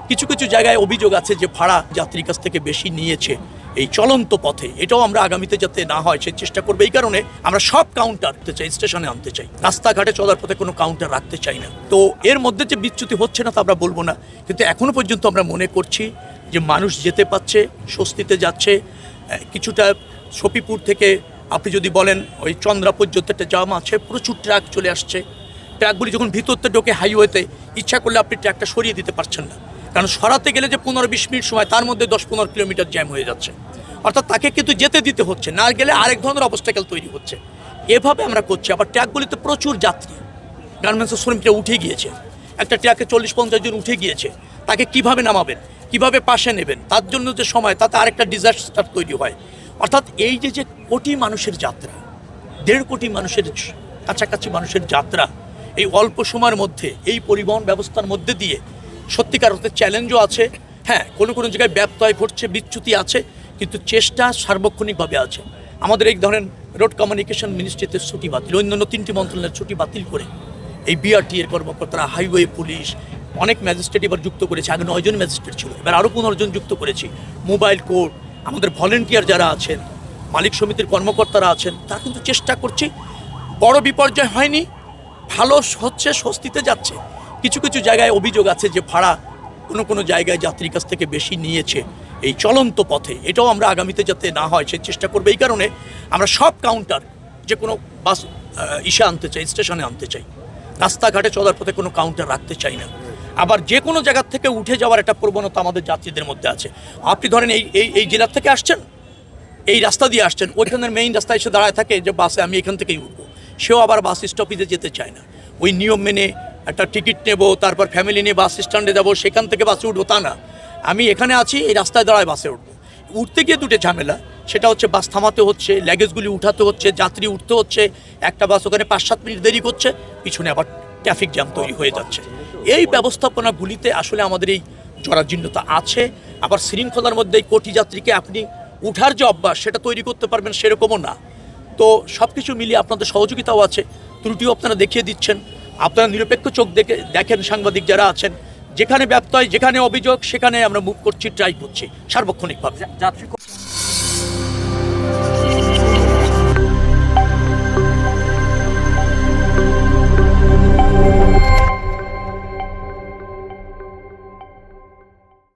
কিছু কিছু জায়গায় অভিযোগ আছে যে ভাড়া যাত্রীর কাছ থেকে বেশি নিয়েছে এই চলন্ত পথে। এটাও আমরা আগামীতে যাতে না হয় সেই চেষ্টা করবো। এই কারণে আমরা সব কাউন্টার রাখতে চাই, স্টেশনে আনতে চাই, রাস্তাঘাটে চলার পথে কোনো কাউন্টার রাখতে চাই না। তো এর মধ্যে যে বিচ্যুতি হচ্ছে না তা আমরা বলবো না, কিন্তু এখনো পর্যন্ত আমরা মনে করছি যে মানুষ যেতে পারছে, স্বস্তিতে যাচ্ছে। কিছুটা সফিপুর থেকে আপনি যদি বলেন ওই চন্দ্রা পর্যন্ত একটা জাম আছে, প্রচুর ট্রাক চলে আসছে। ট্রাকগুলি যখন ভিতরতে ঢোকে হাইওয়েতে, ইচ্ছা করলে আপনি ট্রাকটা সরিয়ে দিতে পারছেন না, কারণ সরাতে গেলে যে 15-20 মিনিট সময়, তার মধ্যে 10-15 কিলোমিটার জ্যাম হয়ে যাচ্ছে। অর্থাৎ তাকে কিন্তু যেতে দিতে হচ্ছে, না গেলে আরেক ধরনের অবস্টাকেল তৈরি হচ্ছে। এভাবে আমরা করছি। আবার ট্রাকগুলিতে প্রচুর যাত্রী, গার্মেন্টসের শ্রমিকরা উঠে গিয়েছে, একটা ট্রাকে 40-50 জন উঠে গিয়েছে। তাকে কিভাবে নামাবেন, কিভাবে পাশে নেবেন, তার জন্য যে সময়, তাতে আরেকটা ডিজাস্টার তৈরি হয়। অর্থাৎ এই যে কোটি মানুষের যাত্রা, 1.5 কোটি মানুষের কাছাকাছি মানুষের যাত্রা, এই অল্প সময়ের মধ্যে এই পরিবহন ব্যবস্থার মধ্যে দিয়ে সত্যিকার অর্থে চ্যালেঞ্জও আছে। হ্যাঁ, কোনো কোনো জায়গায় ব্যত্যয় ঘটছে, বিচ্যুতি আছে, কিন্তু চেষ্টা সার্বক্ষণিকভাবে আছে। আমাদের এই ধরেন রোড কমিউনিকেশন মিনিস্ট্রিতে ছুটি বাতিল, অন্যান্য 3টি মন্ত্রণালয়ের ছুটি বাতিল করে এই বিআরটি এর কর্মকর্তারা, হাইওয়ে পুলিশ, অনেক ম্যাজিস্ট্রেট এবার যুক্ত করেছে। আগে 9 জন ম্যাজিস্ট্রেট ছিল, এবার আরও 15 জন যুক্ত করেছি। মোবাইল কোর্ট, আমাদের ভলেন্টিয়ার যারা আছেন, মালিক সমিতির কর্মকর্তারা আছেন, তারা কিন্তু চেষ্টা করছি। বড় বিপর্যয় হয়নি, ভালো হচ্ছে, স্বস্তিতে যাচ্ছে। কিছু কিছু জায়গায় অভিযোগ আছে যে ভাড়া কোনো কোনো জায়গায় যাত্রীর কাছ থেকে বেশি নিয়েছে এই চলন্ত পথে। এটাও আমরা আগামীতে যাতে না হয় সেই চেষ্টা করবো। এই কারণে আমরা সব কাউন্টার, যে কোনো বাস আনতে চাই, স্টেশনে আনতে চাই, রাস্তাঘাটে চলার পথে কোনো কাউন্টার রাখতে চাই না। আবার যে কোনো জায়গার থেকে উঠে যাওয়ার একটা প্রবণতা আমাদের যাত্রীদের মধ্যে আছে। আপনি ধরেন এই জেলার থেকে আসছেন, এই রাস্তা দিয়ে আসছেন, ওইখানের মেইন রাস্তায় এসে দাঁড়ায় থাকে যে বাসে আমি এখান থেকেই উঠবো। সেও আবার বাস স্টপেজে যেতে চায় না। ওই নিয়ম মেনে একটা টিকিট নেব, তারপর ফ্যামিলি নিয়ে বাস স্ট্যান্ডে যাবো, সেখান থেকে বাসে উঠবো, তা না। আমি এখানে আছি, এই রাস্তায় দাঁড়ায় বাসে উঠবো। উঠতে গিয়ে দুটো ঝামেলা, সেটা হচ্ছে বাস থামাতে হচ্ছে, লাগেজগুলি উঠাতে হচ্ছে, যাত্রী উঠতে হচ্ছে। একটা বাস ওখানে 5-7 মিনিট দেরি করছে, পিছনে আবার ট্রাফিক জ্যাম তৈরি হয়ে যাচ্ছে। এই ব্যবস্থাপনাগুলিতে আসলে আমাদের এই জরাজীর্ণতা আছে। আবার শৃঙ্খলার মধ্যে এই কোটি যাত্রীকে আপনি উঠার যে অভ্যাস, সেটা তৈরি করতে পারবেন সেরকমও না। তো সব কিছু মিলিয়ে আপনাদের সহযোগিতাও আছে, ত্রুটিও আপনারা দেখিয়ে দিচ্ছেন। আপনারা নিরপেক্ষ চোখ দেখেন, সাংবাদিক যারা আছেন, যেখানে ব্যত্যয়, যেখানে অভিযোগ, সেখানে আমরা মুভ করছি, ট্রাই করছি সার্বক্ষণিকভাবে।